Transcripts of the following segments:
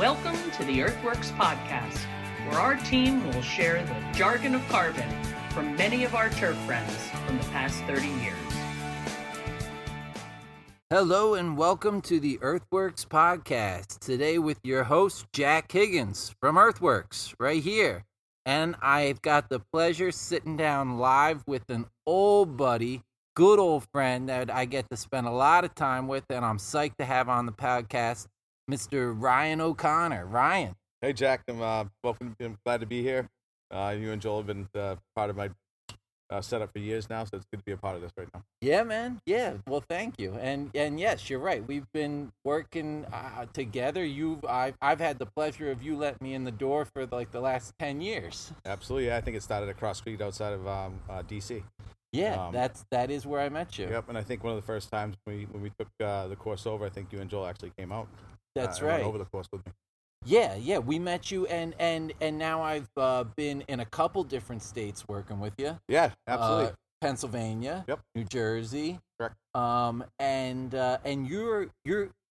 Welcome to the EarthWorks podcast, where our team will share the jargon of carbon from many of our turf friends from the past 30 years. Hello and welcome to the EarthWorks podcast. Today with your host, Jack Higgins from EarthWorks, right here. And I've got the pleasure sitting down live with an old buddy, good old friend that I get to spend a lot of time with, and I'm psyched to have on the podcast, Mr. Ryan O'Connor. Ryan. Hey, Jack. I'm glad to be here. You and Joel have been part of my setup for years now, so it's good to be a part of this right now. Yeah, man. Yeah. Well, thank you. And yes, you're right. We've been working together. I've had the pleasure of you letting me in the door for like the last 10 years. Absolutely. Yeah, I think it started across the street outside of D.C. Yeah, that is where I met you. Yep. And I think one of the first times when we took the course over, I think you and Joel actually came out. That's right. Went over the course with me. Yeah, we met you, and now I've been in a couple different states working with you. Yeah, absolutely. Pennsylvania, yep. New Jersey, correct. And you're.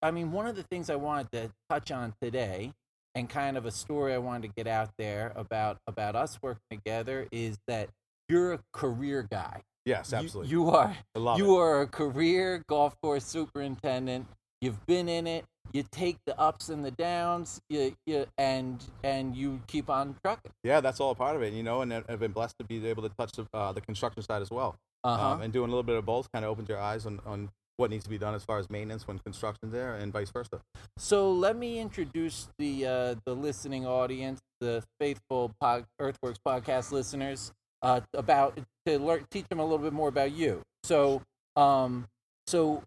I mean, one of the things I wanted to touch on today, and kind of a story I wanted to get out there about us working together, is that you're a career guy. Yes, absolutely. You are. I love you it. are a career golf course superintendent. You've been in it. You take the ups and the downs, and you keep on trucking. Yeah, that's all a part of it, and I've been blessed to be able to touch the construction side as well. And doing a little bit of both kind of opens your eyes on what needs to be done as far as maintenance when construction's there, and vice versa. So let me introduce the listening audience, the faithful EarthWorks podcast listeners, teach them a little bit more about you. So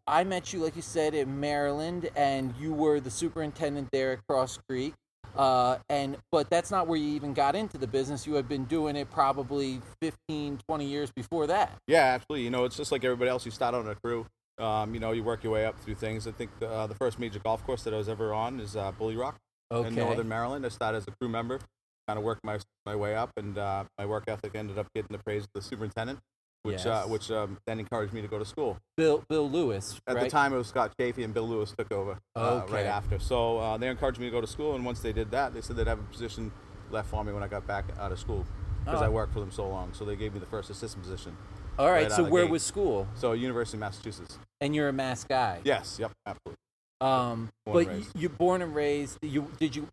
I met you, like you said, in Maryland, and you were the superintendent there at Cross Creek. But that's not where you even got into the business. You had been doing it probably 15, 20 years before that. Yeah, absolutely. It's just like everybody else. You start on a crew. You work your way up through things. I think the first major golf course that I was ever on is Bully Rock in Northern Maryland. I started as a crew member, kind of worked my way up, and my work ethic ended up getting the praise of the superintendent. Which then encouraged me to go to school. Bill Lewis, At right? the time, it was Scott Chafee, and Bill Lewis took over right after. So they encouraged me to go to school, and once they did that, they said they'd have a position left for me when I got back out of school because I worked for them so long. So they gave me the first assistant position. All right, so where was school? So University of Massachusetts. And you're a Mass guy? Yes, yep, absolutely. You're born and raised. You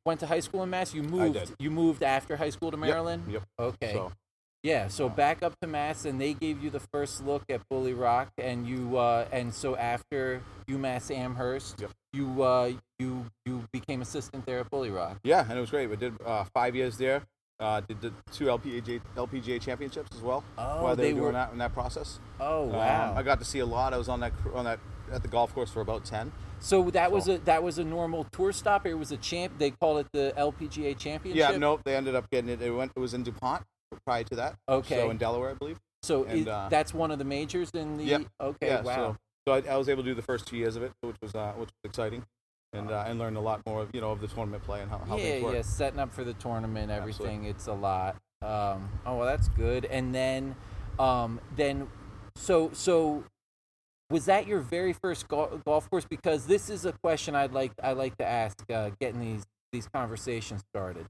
went to high school in Mass? You moved. I did. You moved after high school to Maryland? Yep. Okay. So back up to Mass, and they gave you the first look at Bully Rock, and so after UMass Amherst, yep. you became assistant there at Bully Rock. Yeah, and it was great. We did 5 years there. Did the 2 LPGA championships as well while they were doing that in that process. Oh wow! I got to see a lot. I was on that at the golf course for about 10. So that was a normal tour stop, or it was a champ? They called it the LPGA championship. Yeah, nope. They ended up getting it. It was in DuPont prior to that. Okay. So in Delaware, I believe. So that's one of the majors in the. Yep. Okay. Yeah, wow. So I was able to do the first 2 years of it, which was exciting, and learned a lot more of the tournament play and how things work. Yeah, setting up for the tournament, everything. Absolutely. It's a lot. Well, that's good. And then so was that your very first golf course? Because this is a question I like to ask, getting these conversations started.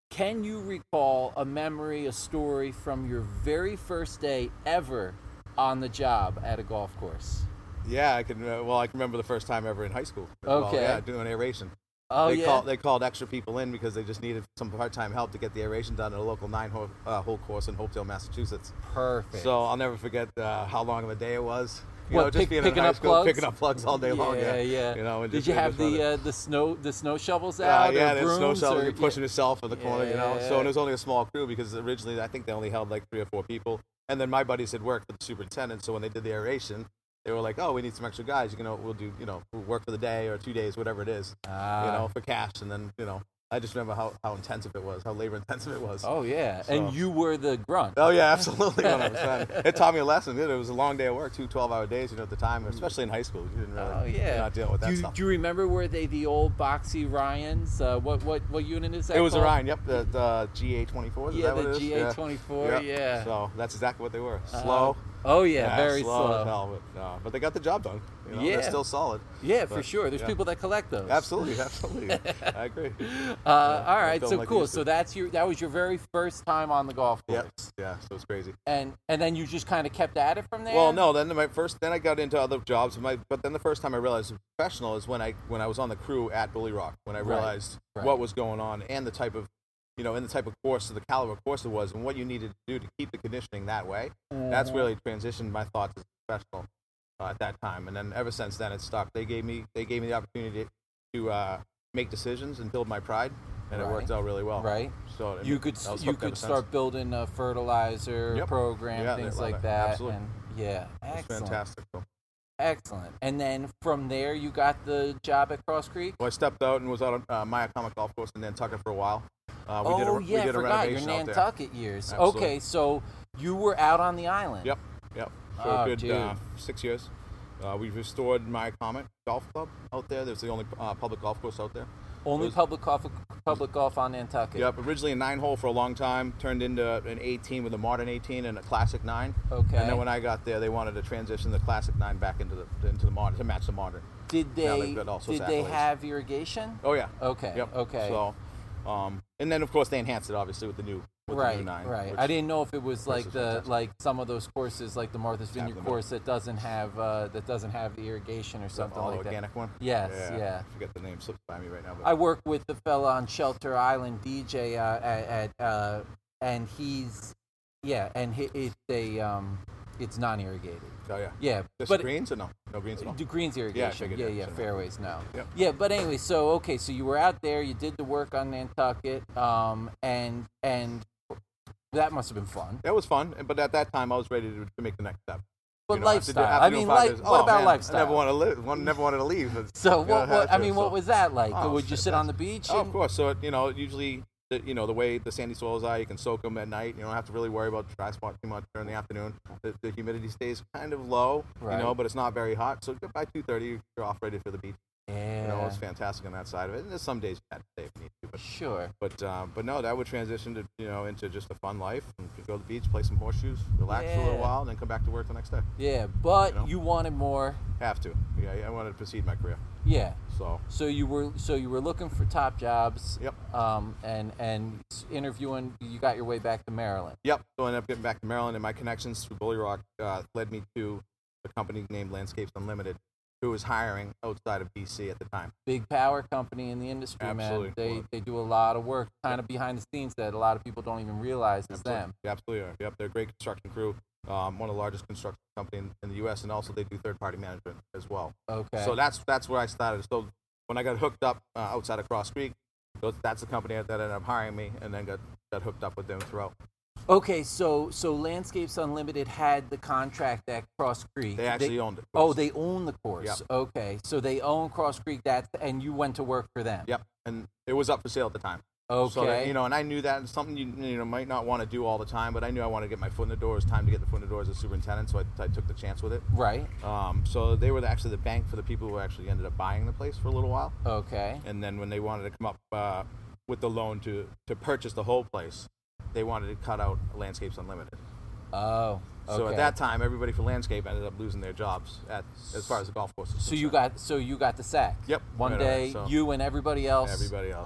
Can you recall a memory, a story from your very first day ever on the job at a golf course? Yeah, I can. I can remember the first time ever in high school. Okay. Well, yeah, doing aeration. Oh, They called extra people in because they just needed some part-time help to get the aeration done at a local 9-hole course in Hopedale, Massachusetts. Perfect. So I'll never forget how long of a day it was. Just being in high school, picking up plugs all day long. Yeah. And did you have the snow shovels out? Yeah, the brooms, snow shovels. You're You're pushing yourself in the corner. Yeah. So and it was only a small crew because originally I think they only held like 3 or 4 people. And then my buddies had worked for the superintendent, so when they did the aeration, they were like, "Oh, we need some extra guys. We'll do, we'll work for the day or 2 days, whatever it is, for cash." And then, I just remember how intensive it was, how labor intensive it was. Oh yeah, So. and you were the grunt. Oh yeah, absolutely. 100%. It taught me a lesson. It was a long day of work, 2 12-hour days. At the time, especially in high school, you didn't really. You're not dealing with that stuff. Do you remember were they the old boxy Ryans? What unit is that? It was called? a Ryan. Yep, the GA24. Yeah, the GA24. Yep. Yeah. So that's exactly what they were. Slow. Oh yeah, very slow. slow. As hell, but they got the job done. They're still solid. Yeah, for sure. There's people that collect those. Absolutely. I agree. All right, so like cool. So that was your very first time on the golf course. Yeah, so it's crazy. And then you just kind of kept at it from there. Well, no. Then I got into other jobs. But then the first time I realized professional is when I was on the crew at Bully Rock. When I realized what was going on and the type of and the type of course, the caliber of course it was, and what you needed to do to keep the conditioning that way. That's really transitioned my thoughts as a professional at that time. And then ever since then, it stuck. They gave me the opportunity to make decisions and build my pride, and it worked out really well. Right. So you could start building a fertilizer program, things like that. Absolutely. And excellent. It's fantastic. Excellent. And then from there, you got the job at Cross Creek? Well, I stepped out and was out on Comic Golf Course in Nantucket for a while. I did a forgot your Nantucket years. Absolutely. Okay, so you were out on the island. Yep. For a good 6 years. We've restored my Comic Golf Club out there. There's the only public golf course out there. Only public golf on Nantucket. Yep, originally a 9-hole for a long time, turned into an 18 with a modern 18 and a classic 9. Okay. And then when I got there, they wanted to transition the classic 9 back into the modern to match the modern. Did they have irrigation? Oh yeah. Okay. Yep. Okay. So, and then of course they enhanced it obviously with the new. The new 9, right. I didn't know if it was like some of those courses, like the Martha's Vineyard course that doesn't have the irrigation or something like that. Organic one. Yes, yeah. I forget the name, slips by me right now. But I work with the fella on Shelter Island, DJ, and it's non-irrigated. Oh yeah. Yeah, but greens or no? No greens at all. Greens irrigation. Yeah. Fairways no. Yep. Yeah, but anyway, so you were out there, you did the work on Nantucket, and that must have been fun. That was fun, but at that time I was ready to make the next step. But lifestyle. What about lifestyle? I never wanted to leave. So what was that like? Would you sit on the beach? Oh, of course. So usually the way the sandy soils are, you can soak them at night. You don't have to really worry about dry spot too much during the afternoon. The humidity stays kind of low, but it's not very hot. So by 2:30, you're off ready for the beach. Yeah. It's fantastic on that side of it. And there's some days you have to stay if you need to. But, sure. But no, that would transition to into just a fun life. And you could go to the beach, play some horseshoes, relax for a little while, and then come back to work the next day. Yeah, but you wanted more. Have to. Yeah, I wanted to proceed my career. Yeah. So you were looking for top jobs. Yep. And interviewing. You got your way back to Maryland. Yep. So I ended up getting back to Maryland, and my connections through Bully Rock led me to a company named Landscapes Unlimited, who was hiring outside of DC at the time. Big power company in the industry, Absolutely. man. They do a lot of work, kind of behind the scenes that a lot of people don't even realize is them. They absolutely are. Yep, they're a great construction crew. One of the largest construction companies in the U.S., and also they do third-party management as well. Okay. So that's where I started. So when I got hooked up outside of Cross Creek, that's the company that ended up hiring me, and then got hooked up with them throughout. Okay, so Landscapes Unlimited had the contract at Cross Creek. They actually owned it. Oh, they own the course. Yep. Okay, so they own Cross Creek, and you went to work for them. Yep, and it was up for sale at the time. Okay. So that, and I knew that it's something you might not want to do all the time, but I knew I wanted to get my foot in the door. It was time to get the foot in the door as a superintendent, so I took the chance with it. Right. So they were actually the bank for the people who actually ended up buying the place for a little while. Okay. And then when they wanted to come up with the loan to purchase the whole place, they wanted to cut out Landscapes Unlimited. Oh, okay. So at that time, everybody for landscape ended up losing their jobs as far as the golf course is concerned. So you got the sack. Yep. One day, you and everybody else.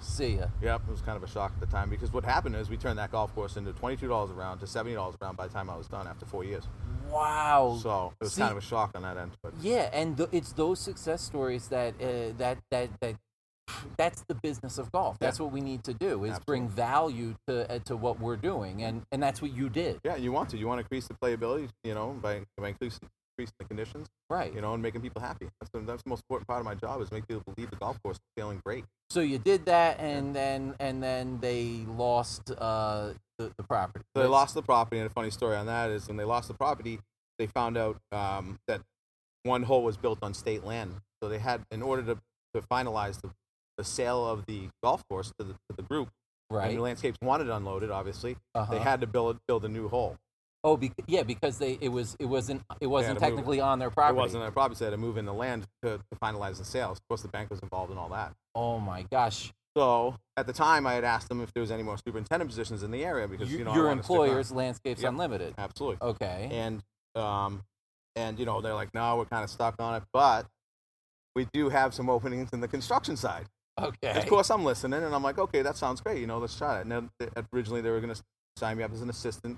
See ya. Yep. It was kind of a shock at the time because what happened is we turned that golf course into $22 a round to $70 a round by the time I was done after 4 years. Wow. So it was kind of a shock on that end. But yeah, and it's those success stories that that's the business of golf. That's what we need to do is bring value to what we're doing, and that's what you did. Yeah, you want to increase the playability, by increasing the conditions, right? And making people happy. That's the most important part of my job is make people believe the golf course is feeling great. So you did that, and then they lost the property. So they lost the property, and a funny story on that is when they lost the property, they found out that one hole was built on state land. So they had, in order to finalize the sale of the golf course to the group, right? And the Landscapes wanted it unloaded, obviously. They had to build a new hole. Oh, because it wasn't technically on their property. It wasn't on their property. So they had to move in the land to finalize the sale. Of course, the bank was involved in all that. Oh my gosh! So at the time, I had asked them if there was any more superintendent positions in the area because your employer's Landscapes Yep. Unlimited. Absolutely. Okay. And And they're like, no, we're kind of stuck on it, but we do have some openings in the construction side. Okay. And of course, I'm listening, and I'm like, okay, that sounds great. Let's try it. And then originally they were going to sign me up as an assistant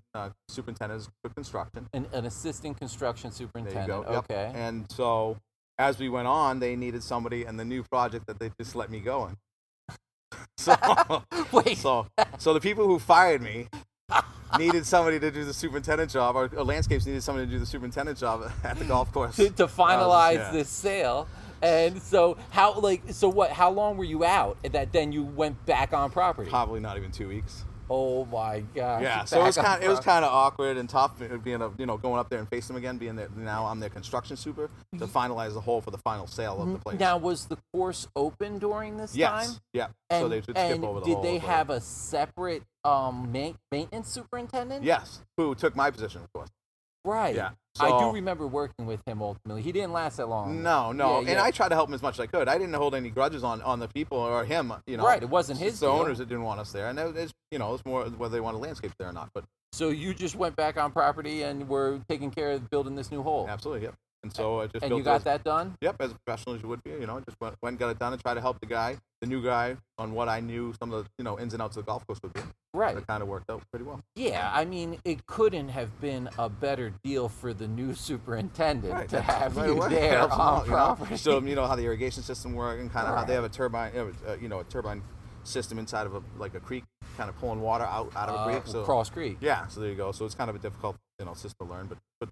superintendent for construction. An assistant construction superintendent. There you go. Okay. Yep. And so as we went on, they needed somebody in the new project that they just let me go in. So, Wait. So the people who fired me needed somebody to do the superintendent job, or landscapes needed somebody to do the superintendent job at the golf course to finalize this sale. And so how long were you out that then you went back on property? Probably not even 2 weeks. Oh my gosh. Yeah, so it was kind of awkward and tough being going up there and facing them again, being that now I'm their construction super to finalize the whole for the final sale of the place. Now, was the course open during this time? Yes. Yeah. And, so they should skip over the whole. Did they have a separate maintenance superintendent? Yes, who took my position, of course. Right. Yeah. I So, do remember working with him ultimately. He didn't last that long. No. Yeah, And I tried to help him as much as I could. I didn't hold any grudges on the people or him. Right. It wasn't his It's the deal. owners that didn't want us there, and it's more whether they wanted landscapes there or not. But So you just went back on property and were taking care of building this new hole. absolutely, yep. And so I just And built you got those- that done? Yep, as a professional as you would be. Just went and got it done and tried to help the new guy, on what I knew some of the ins and outs of the golf course would be. Right. And it kind of worked out pretty well. Yeah, I mean, it couldn't have been a better deal for the new superintendent to have Right you away. there on Absolutely, property. So how the irrigation system works, and kind of how they Right. have a turbine, a turbine system inside of a creek, kind of pulling water out of a creek. So Cross Creek. yeah, so there you go. So it's kind of a difficult system to learn, but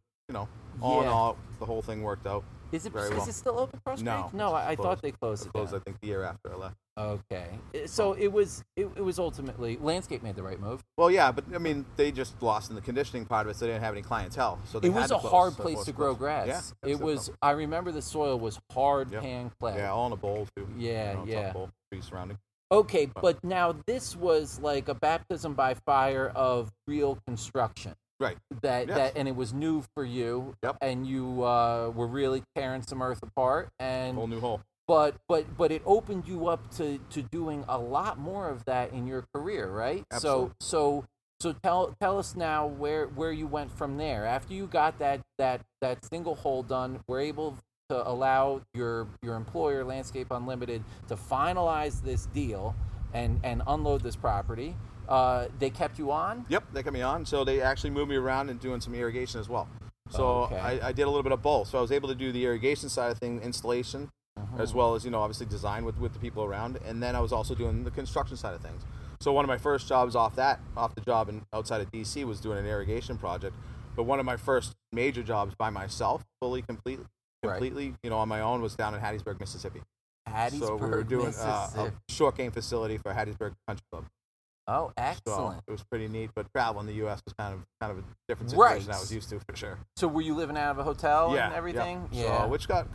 all in all, the whole thing worked out. Is it very well. still open, Cross No, Creek? No, I it's thought closed. they closed It it closed, down. I think, the year after I left. Okay, so it was ultimately landscape made the right move. Well, yeah, but I mean, they just lost in the conditioning part of it, so they didn't have any clientele. So they It had was to a close, hard so place it to was grow closed. grass. Yeah, It was. I remember the soil was hard Yep. pan clay. Yeah, all in a bowl too. Yeah, tough yeah. bowl, trees surrounding. Okay, but now this was like a baptism by fire of real construction. Right. That and it was new for you. Yep. And you were really tearing some earth apart, and Whole new hole. but it opened you up to doing a lot more of that in your career, right? Absolutely. So tell us now where you went from there after you got that single hole done. We're able to allow your employer, Landscape Unlimited, to finalize this deal and unload this property. They kept you on? Yep, they kept me on. So they actually moved me around and doing some irrigation as well. So Okay. I did a little bit of both. So I was able to do the irrigation side of things, installation, as well as obviously design with the people around, and then I was also doing the construction side of things. So one of my first jobs off the job and outside of DC was doing an irrigation project. But one of my first major jobs by myself, completely, on my own, was down in Hattiesburg, Mississippi. Hattiesburg, So we were doing a Mississippi. short game facility for Hattiesburg Country Club. Oh, So excellent. it was pretty neat, but traveling the U.S. was kind of a different Right. situation I was used to, for sure. So were you living out of a hotel Yeah, and everything? Yeah. So, which got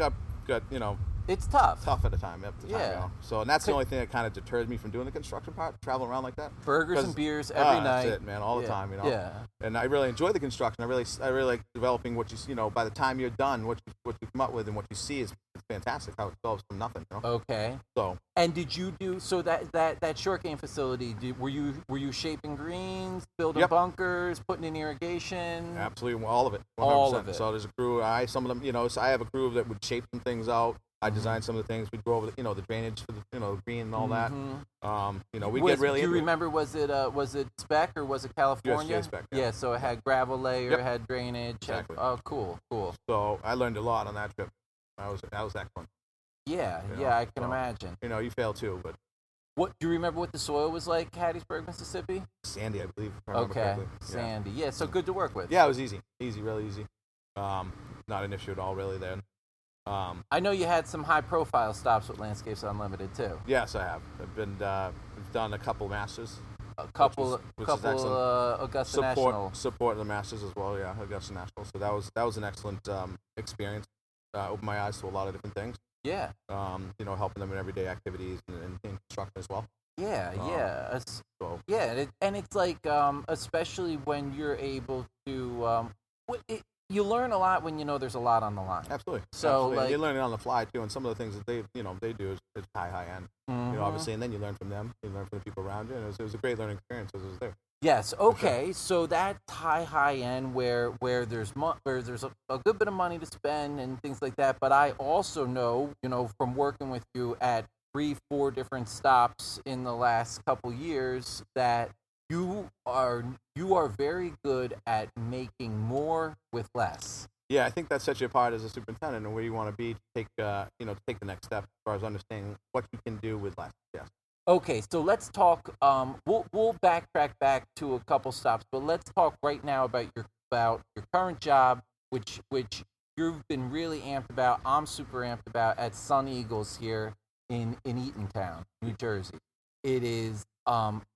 it's tough. tough at the time. Yeah. So, and that's the only thing that kind of deterred me from doing the construction part, traveling around like that. Burgers and beers every night. That's it, man, all the time. Yeah. And I really enjoy the construction. I really like developing what you by the time you're done, what you come up with and what you see is fantastic. How it develops from nothing. Okay. So. And did you do so that short game facility? Were you shaping greens, building Yep. bunkers, putting in irrigation? Absolutely, all of it. 100%. All of it. So there's a crew. Some of them, so I have a crew that would shape some things out. I designed some of the things. We'd go over the drainage for the green and all that. We get really. Do you into it. remember? Was it spec or was it California? USGA spec, yeah. So it had gravel layer, Yep. had drainage. Exactly. Oh, cool. So I learned a lot on that trip. That was excellent. Yeah, You know, yeah, I can so- imagine. You fail too, but What do you remember? What the soil was like, Hattiesburg, Mississippi? sandy, I believe. If I remember Okay, correctly. sandy. Yeah, so good to work with. Yeah, it was easy, really easy. Not an issue at all, really. Then. I know you had some high-profile stops with Landscapes Unlimited too. Yes, I have. We've done a couple masters. A couple which is excellent. Augusta National. Support the masters as well. Yeah, Augusta National. So that was an excellent experience. Opened my eyes to a lot of different things. Yeah. Helping them in everyday activities and in construction as well. Yeah, yeah. So Yeah, and it's like, especially when you're able to, you learn a lot when you know there's a lot on the line. absolutely. So, Absolutely. like- And you're learning on the fly too, and some of the things that they do is high end. Mhm. Obviously, and then you learn from them. You learn from the people around you, and it was a great learning experience as I was there. Yes. Okay. Sure. So that's high end where there's a good bit of money to spend and things like that. But I also know, from working with you at 3-4 different stops in the last couple years, that you are very good at making more with less. Yeah, I think that sets you apart as a superintendent and where you want to be to take to take the next step as far as understanding what you can do with less. Yes. Okay, so let's talk. We'll backtrack back to a couple stops, but let's talk right now about your current job, which you've been really amped about. I'm super amped about at Sun Eagles here in Eatontown, New Jersey. It is.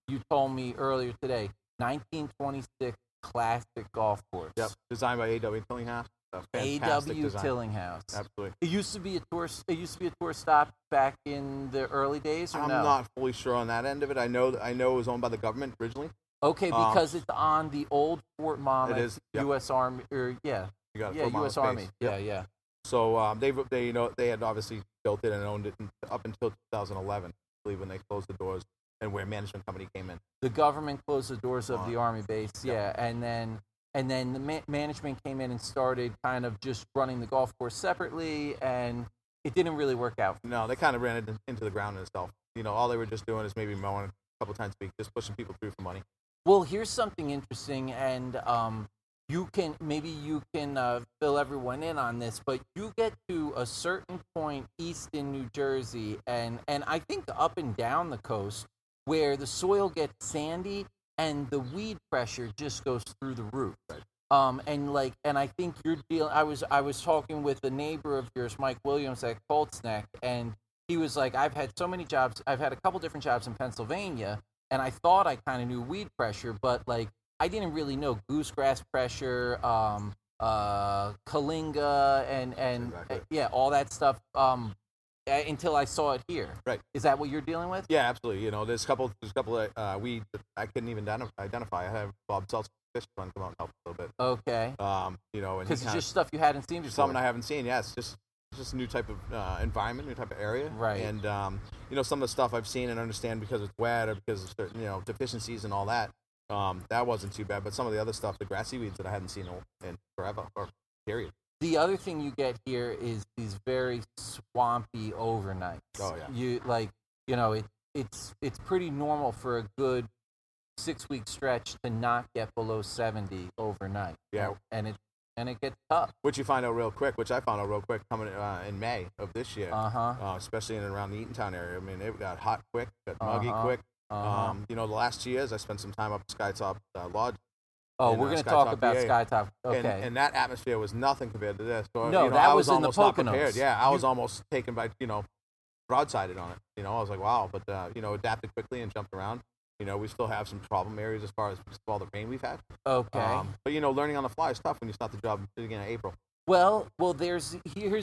You told me earlier today, 1926 classic golf course. Yep, designed by A.W. Tillinghouse. A.W. Tillinghouse. Absolutely. It used to be a tour stop back in the early days, or I'm not fully sure on that end of it. I know it was owned by the government originally. Okay, because it's on the old Fort Monmouth. It is, yep. U.S. Army, or You got U.S. Army. Yep. Yeah. So they had obviously built it and owned it up until 2011, I believe, when they closed the doors and where management company came in. The government closed the doors of the Army base, and then the management came in and started kind of just running the golf course separately, and it didn't really work out. No, they kind of ran it into the ground in itself. All they were just doing is maybe mowing a couple times a week, just pushing people through for money. Well, here's something interesting, and you can fill everyone in on this, but you get to a certain point east in New Jersey, and I think up and down the coast, where the soil gets sandy and the weed pressure just goes through the roof. Right. And I think you're dealing. I was talking with a neighbor of yours, Mike Williams, at Colts Neck, and he was like, I've had so many jobs. I've had a couple different jobs in Pennsylvania, and I thought I kind of knew weed pressure, but like I didn't really know goosegrass pressure, kalinga, and exactly. all that stuff. Until I saw it here. Right. Is that what you're dealing with? Yeah, absolutely. There's a couple of weeds that I couldn't even identify. I have Bob Seltz fish run come out and help a little bit. Okay. And because it's just stuff you hadn't seen before. Something I haven't seen. Yeah, it's just a new type of environment, new type of area. Right. And some of the stuff I've seen and understand because it's wet or because of certain deficiencies and all that. That wasn't too bad. But some of the other stuff, the grassy weeds that I hadn't seen in forever or period. The other thing you get here is these very swampy overnights. Oh yeah. It's pretty normal for a good 6-week stretch to not get below 70 overnight. Yeah. And it gets tough. Which you find out real quick, which I found out real quick coming in May of this year. Especially in and around the Eatontown area. I mean, it got hot quick, got muggy quick. The last 2 years I spent some time up at Skytop Lodge. Oh, we're going to talk about Skytop. Okay. And that atmosphere was nothing compared to this. So, no, that was in the Poconos. Yeah, I was almost taken by, broadsided on it. I was like, wow. But, adapted quickly and jumped around. We still have some problem areas as far as all the rain we've had. Okay. But, learning on the fly is tough when you start the job at the beginning of April. Well, here's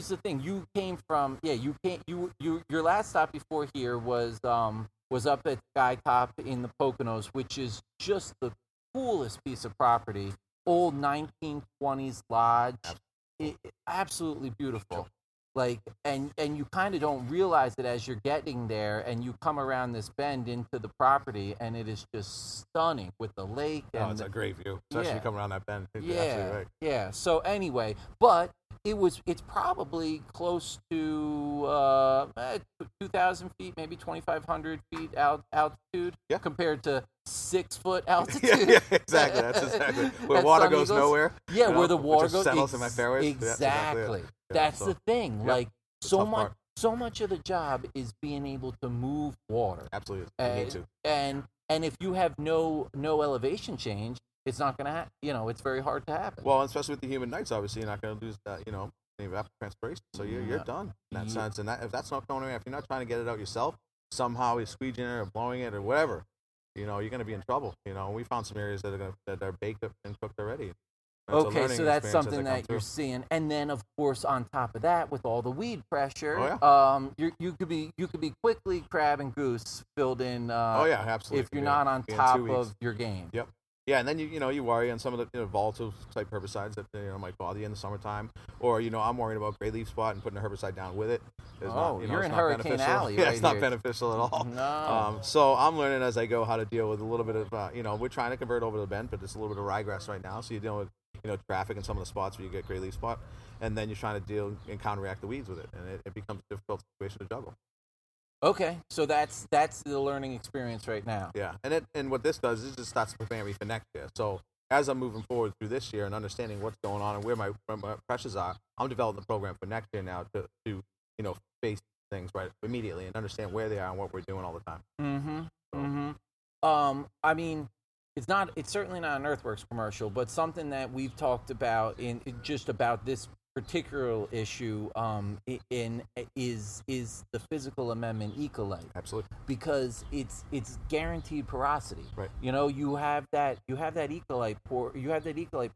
the thing. You came from, your last stop before here was up at Skytop in the Poconos, which is just the coolest piece of property. Old 1920s lodge. Absolutely beautiful. Like, and you kind of don't realize it as you're getting there, and you come around this bend into the property, and it is just stunning with the lake. And it's a great view, especially coming around that bend. Yeah, right. So anyway, but it's probably close to 2,000 feet, maybe 2,500 feet altitude, compared to 6-foot altitude. Yeah, exactly. That's exactly where water goes nowhere. Yeah, where the water goes settles in my fairways. Exactly. That's the thing. Yep. Like so much of the job is being able to move water. Absolutely, you need to. And if you have no elevation change, it's not going to happen. It's very hard to happen. Well, especially with the humid nights, obviously, you're not going to lose that. Any evapotranspiration. So you're done in that sense. And if that's not going away, if you're not trying to get it out yourself, somehow you're squeeging it or blowing it or whatever, you're going to be in trouble. We found some areas that are baked up and cooked already. Okay, so that's something that you're seeing, and then of course on top of that, with all the weed pressure, you could be quickly crab and goose filled in. Absolutely. If you're not on top of your game. Yep. Yeah, and then you worry on some of the volatile type herbicides that might bother you in the summertime, or I'm worrying about gray leaf spot and putting a herbicide down with it. You're in Hurricane Alley. Yeah, right it's not here. beneficial at all. No. So I'm learning as I go how to deal with a little bit of we're trying to convert over to the bend, but it's a little bit of ryegrass right now. So you're dealing with traffic in some of the spots where you get gray leaf spot, and then you're trying to deal and counteract the weeds with it, and it becomes a difficult situation to juggle. Okay, so that's the learning experience right now. Yeah, and what this does is it just starts preparing me for next year. So as I'm moving forward through this year and understanding what's going on and where my pressures are, I'm developing the program for next year now to face things right immediately and understand where they are and what we're doing all the time. I mean, it's certainly not an EarthWorks commercial, but something that we've talked about in just about this particular issue is the physical amendment Ecolite. Absolutely. Because it's guaranteed porosity. Right. You have that Ecolite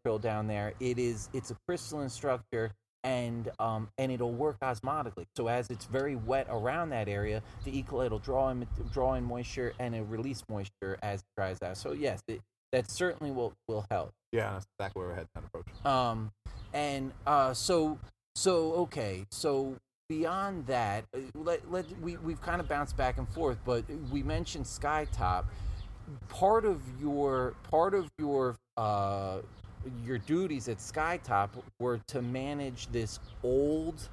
prill down there. It's a crystalline structure, and it'll work osmotically. So as it's very wet around that area, the Ecolite will draw in moisture and it'll release moisture as it dries out. So yes, that certainly will help. Yeah, that's exactly where we're heading, that approach. Okay, so beyond that, we've kind of bounced back and forth, but we mentioned Skytop. Part of your duties at Skytop were to manage this old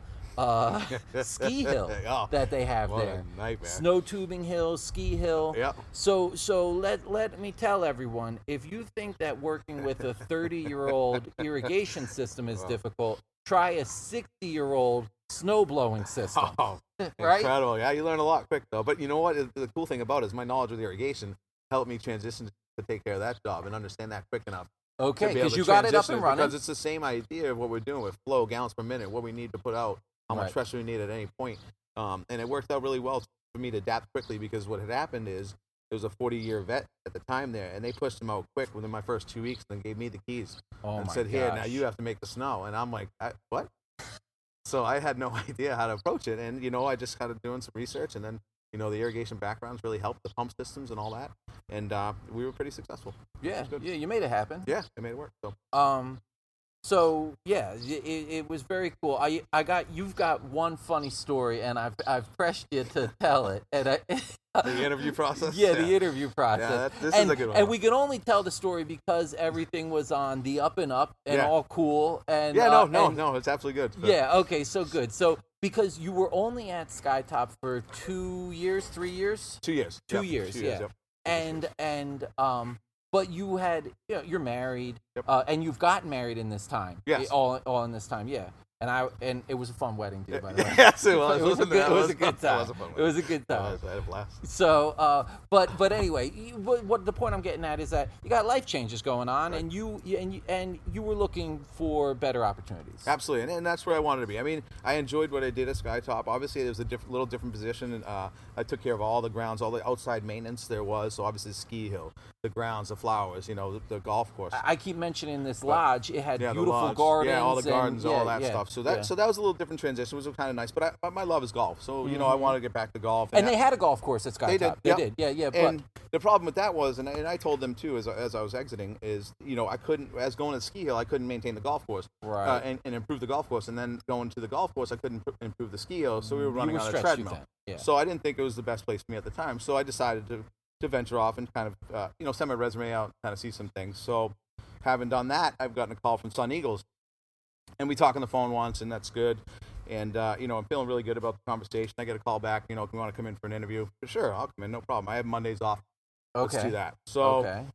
ski hill that they have there. A nightmare. Snow tubing hill, ski hill. Yep. So let me tell everyone, if you think that working with a 30-year-old irrigation system is difficult, try a 60-year-old snow blowing system. Oh, right? Incredible. Yeah, you learn a lot quick though. But you know what? The cool thing about it is my knowledge of the irrigation helped me transition to take care of that job and understand that quick enough. Okay, because you got it up and running. Because it's the same idea of what we're doing with flow, gallons per minute, what we need to put out, how much pressure we need at any point. And it worked out really well for me to adapt quickly, because what had happened is there was a 40-year vet at the time there, and they pushed him out quick within my first 2 weeks and gave me the keys and said, "Here, now you have to make the snow." And I'm like, what? So I had no idea how to approach it. And, I just started doing some research, and then, the irrigation backgrounds really helped, the pump systems and all that. And we were pretty successful. Yeah, you made it happen. Yeah, I made it work. So yeah, it was very cool. You've got one funny story, and I've pressed you to tell it. And the interview process. Yeah, the interview process. Yeah, this is a good one. And we can only tell the story because everything was on the up and up and all cool. And no, it's absolutely good. So. Yeah. Okay. So good. So because you were only at Skytop for 2 years, 3 years. 2 years. 2 years. Yeah. And but you had, you're married, and you've gotten married in this time. Yes. All in this time, yeah. And it was a fun wedding, dude, by the way. Yes, it was. It was a good time. It was a fun wedding. It was a good time. I had a blast. So, but anyway, what the point I'm getting at is that you got life changes going on, and you were looking for better opportunities. Absolutely, and that's where I wanted to be. I mean, I enjoyed what I did at Skytop. Obviously, it was a little different position. And, I took care of all the grounds, all the outside maintenance there was. So obviously, the ski hill, the grounds, the flowers, the golf course. I keep mentioning this lodge. It had beautiful lodge, gardens. Yeah, all the gardens, all that stuff. So that was a little different transition. It was kind of nice, but my love is golf. So I wanted to get back to golf. And they had a golf course at Skytop. They did. Yeah. And the problem with that was, and I told them too, as I was exiting, is I couldn't, as going to the ski hill, I couldn't maintain the golf course, and improve the golf course, and then going to the golf course, I couldn't improve the ski hill, so we were running on a treadmill. Yeah. So I didn't think it was the best place for me at the time. So I decided to venture off and kind of send my resume out, kind of see some things. So having done that, I've gotten a call from Sun Eagles, and we talk on the phone once, and that's good. And I'm feeling really good about the conversation. I get a call back, we want to come in for an interview. Sure, I'll come in, no problem. I have Mondays off. Okay. Let's do that. So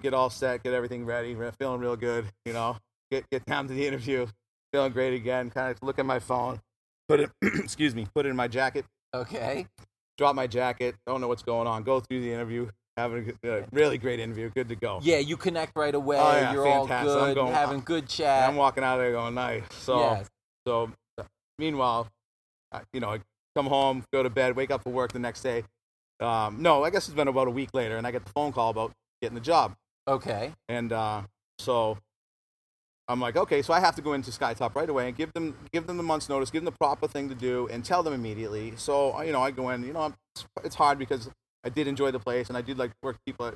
get all set, get everything ready, feeling real good. Get down to the interview, feeling great again. Kind of look at my phone, put it in my jacket. Okay. Drop my jacket. Don't know what's going on. Go through the interview. Having a really great interview. Good to go. Yeah, you connect right away. Oh, yeah, you're fantastic. all good. Having good chat. I'm walking out of there going, nice. So meanwhile, I come home, go to bed, wake up for work the next day. No, I guess it's been about a week later, and I get the phone call about getting the job. Okay. And so I'm like, okay, so I have to go into Skytop right away and give them the month's notice, give them the proper thing to do, and tell them immediately. So I go in. It's hard because I did enjoy the place, and I did like work people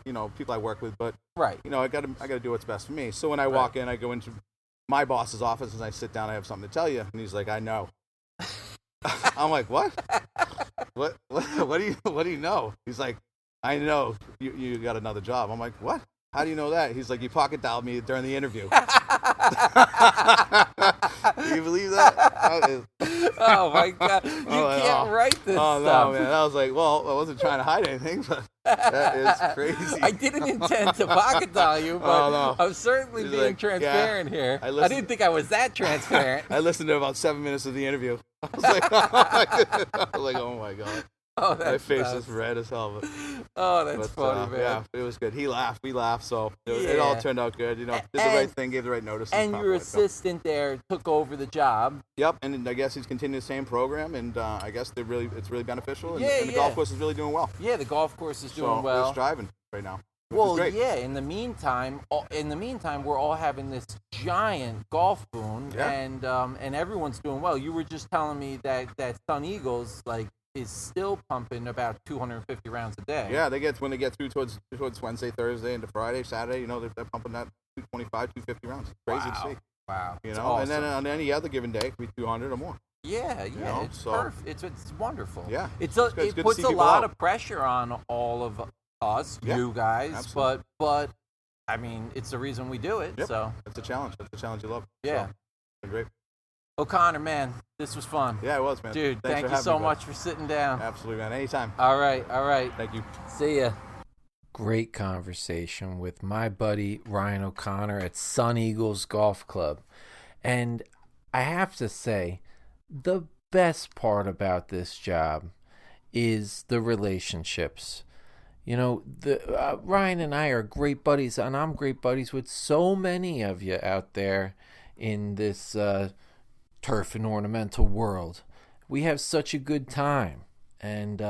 I work with, but right. I gotta do what's best for me. So when I walk in, I go into my boss's office and I sit down. I have something to tell you, and he's like, I know. I'm like, what? What do you know? He's like, I know you got another job. I'm like, what? How do you know that? He's like, you pocket dialed me during the interview. Can you believe that? Oh my God. You can't write this stuff. No, man. I was like, well, I wasn't trying to hide anything, but that is crazy. I didn't intend to pocket dial you, but no. I'm certainly being transparent here. I didn't think I was that transparent. I listened to about 7 minutes of the interview. I was like, oh my God. Oh, my face is red as hell. That's funny, man. Yeah, it was good. He laughed. We laughed. So it all turned out good. Did the right thing, gave the right notice. And your assistant there took over the job. Yep, and I guess he's continuing the same program, and I guess it's really beneficial. And the golf course is really doing well. Yeah, the golf course is doing well. We're striving right now. Well, yeah. In the meantime, we're all having this giant golf boom, and everyone's doing well. You were just telling me that Sun Eagles is still pumping about 250 rounds a day. Yeah, when they get through towards Wednesday, Thursday, into Friday, Saturday, they're pumping that 225, 250 rounds. It's crazy to see. Wow. Awesome. And then on any other given day, it could be 200 or more. Yeah, it's perfect. It's wonderful. Yeah. It puts a lot of pressure on all of us, you guys, absolutely. but I mean, it's the reason we do it. Yep. So it's a challenge. That's a challenge you love. Yeah. So, it's been great. O'Connor, man, this was fun. Yeah, it was, man. Dude, thank you so much for sitting down. Absolutely, man. Anytime. All right. Thank you. See ya. Great conversation with my buddy Ryan O'Connor at Sun Eagles Golf Club. And I have to say, the best part about this job is the relationships. Ryan and I are great buddies, and I'm great buddies with so many of you out there in this turf and ornamental world. We have such a good time, and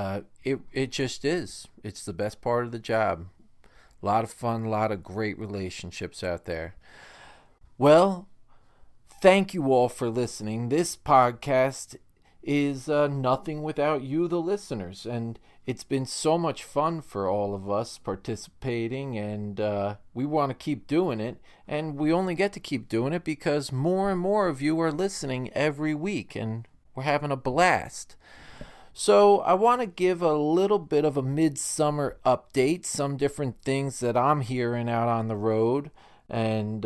it just is. It's the best part of the job. A lot of fun, a lot of great relationships out there. Well, thank you all for listening. This podcast is nothing without you, the listeners, and it's been so much fun for all of us participating, and we want to keep doing it, and we only get to keep doing it because more and more of you are listening every week, and we're having a blast. So I want to give a little bit of a midsummer update, some different things that I'm hearing out on the road, and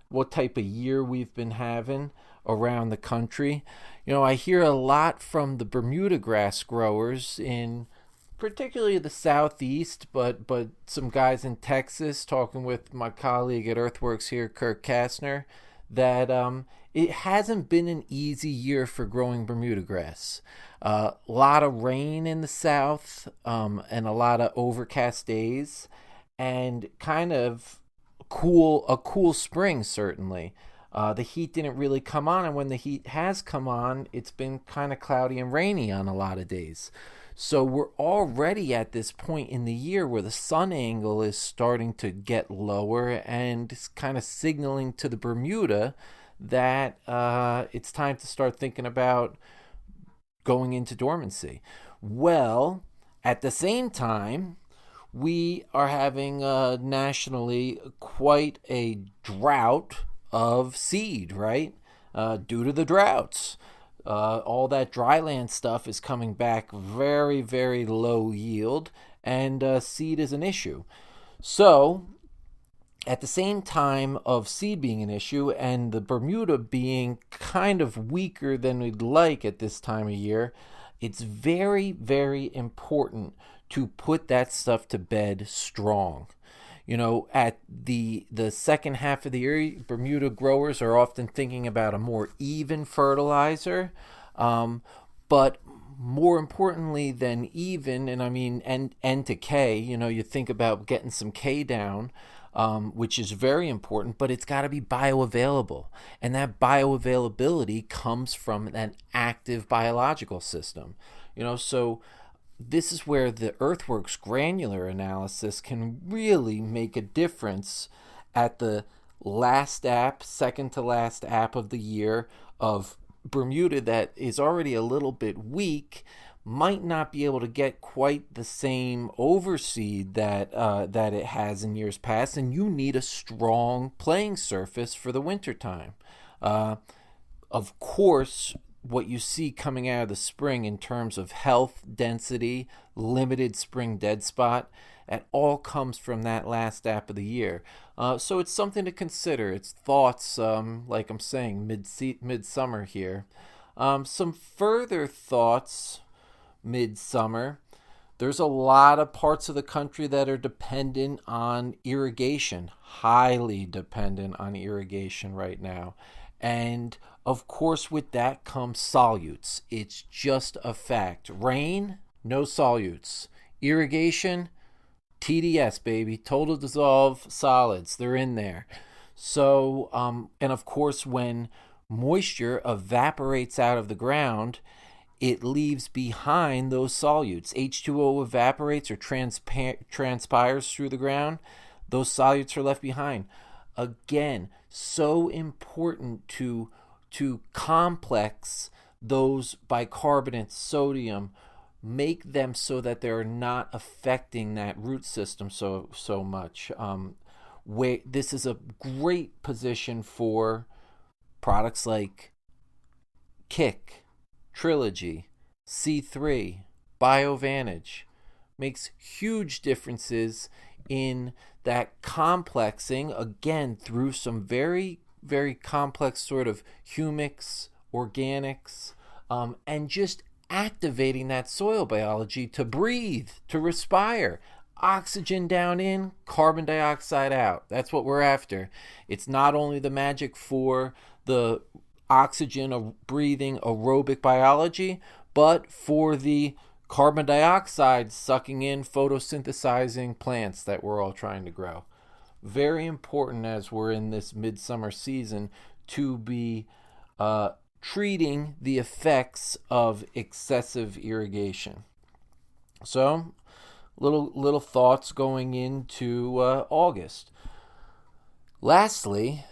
what type of year we've been having around the country. I hear a lot from the Bermuda grass growers in particularly the southeast, but some guys in Texas, talking with my colleague at EarthWorks here, Kirk Kastner, that it hasn't been an easy year for growing Bermuda grass. A lot of rain in the south, and a lot of overcast days, and kind of a cool spring, certainly. The heat didn't really come on, and when the heat has come on, it's been kind of cloudy and rainy on a lot of days. So we're already at this point in the year where the sun angle is starting to get lower, and it's kind of signaling to the Bermuda that it's time to start thinking about going into dormancy. Well, at the same time, we are having nationally quite a drought of seed, right? Due to the droughts. All that dryland stuff is coming back very, very low yield, and seed is an issue. So, at the same time of seed being an issue and the Bermuda being kind of weaker than we'd like at this time of year, it's very, very important to put that stuff to bed strong. At the second half of the year, Bermuda growers are often thinking about a more even fertilizer, but more importantly than even, and I mean N to K, you think about getting some K down, which is very important, but it's got to be bioavailable, and that bioavailability comes from an active biological system. So this is where the EarthWorks granular analysis can really make a difference at the second to last app of the year of Bermuda that is already a little bit weak, might not be able to get quite the same overseed that it has in years past, and you need a strong playing surface for the wintertime. Of course, what you see coming out of the spring in terms of health, density, limited spring dead spot, it all comes from that last app of the year. So it's something to consider. It's thoughts, like I'm saying, midsummer here. Some further thoughts midsummer. There's a lot of parts of the country that are dependent on irrigation, highly dependent on irrigation right now. And of course, with that comes solutes. It's just a fact. Rain, no solutes. Irrigation, TDS, baby. Total dissolve solids. They're in there. So, and of course, when moisture evaporates out of the ground, it leaves behind those solutes. H2O evaporates or transpires through the ground. Those solutes are left behind. Again, so important to complex those bicarbonates, sodium, make them so that they're not affecting that root system so much. This is a great position for products like Kick, Trilogy, C3, BioVantage. Makes huge differences in that complexing, again, through some very, very complex sort of humics, organics, and just activating that soil biology to breathe, to respire. Oxygen down in, carbon dioxide out. That's what we're after. It's not only the magic for the oxygen of breathing aerobic biology, but for the carbon dioxide sucking in photosynthesizing plants that we're all trying to grow. Very important as we're in this midsummer season to be treating the effects of excessive irrigation. So, little thoughts going into August. Lastly,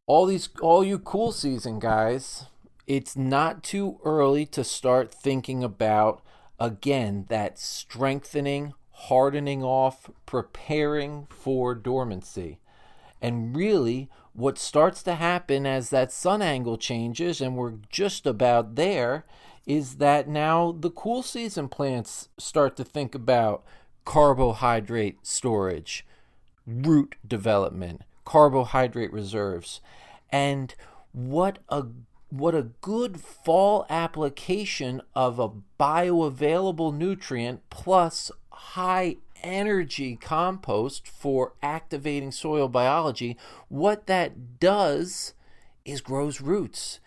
all you cool season guys, it's not too early to start thinking about, again, that strengthening, hardening off, preparing for dormancy. And really, what starts to happen as that sun angle changes, and we're just about there, is that now the cool season plants start to think about carbohydrate storage, root development, carbohydrate reserves. And what a good fall application of a bioavailable nutrient plus high energy compost for activating soil biology. What that does is grows roots.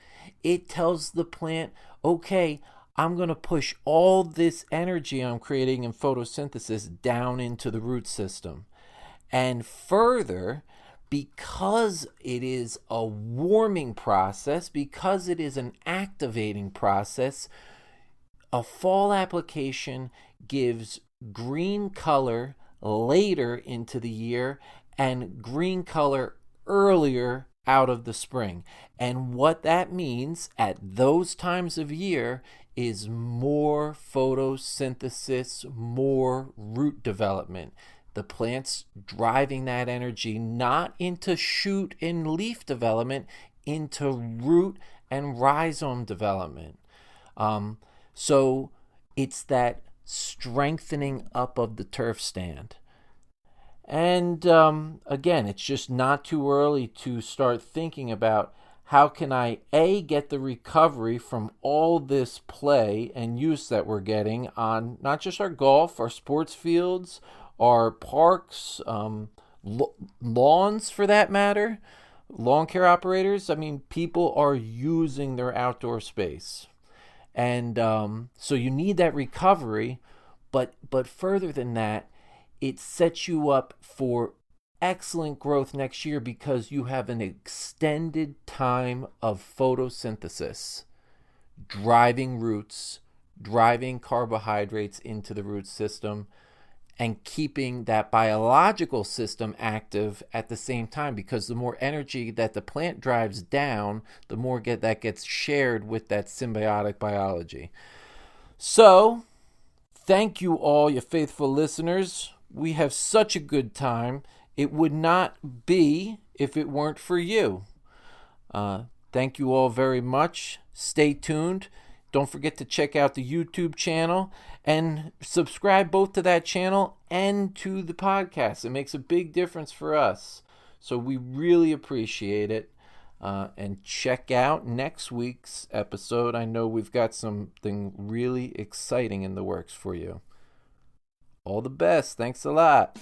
It tells the plant, okay, I'm going to push all this energy I'm creating in photosynthesis down into the root system. And further, because it is a warming process, because it is an activating process, a fall application gives green color later into the year and green color earlier out of the spring. And what that means at those times of year is more photosynthesis, more root development. The plant's driving that energy not into shoot and leaf development, into root and rhizome development. So it's that strengthening up of the turf stand. And again, it's just not too early to start thinking about how can I, A, get the recovery from all this play and use that we're getting on not just our golf, our sports fields, our parks, lawns for that matter, lawn care operators. I mean, people are using their outdoor space. And so you need that recovery, but further than that, it sets you up for excellent growth next year because you have an extended time of photosynthesis, driving roots, driving carbohydrates into the root system, and keeping that biological system active at the same time, because the more energy that the plant drives down, the more that gets shared with that symbiotic biology. So Thank you all, you faithful listeners. We have such a good time. It would not be if it weren't for you. Thank you all very much. Stay tuned. Don't forget to check out the YouTube channel and subscribe both to that channel and to the podcast. It makes a big difference for us. So we really appreciate it. And check out next week's episode. I know we've got something really exciting in the works for you. All the best. Thanks a lot.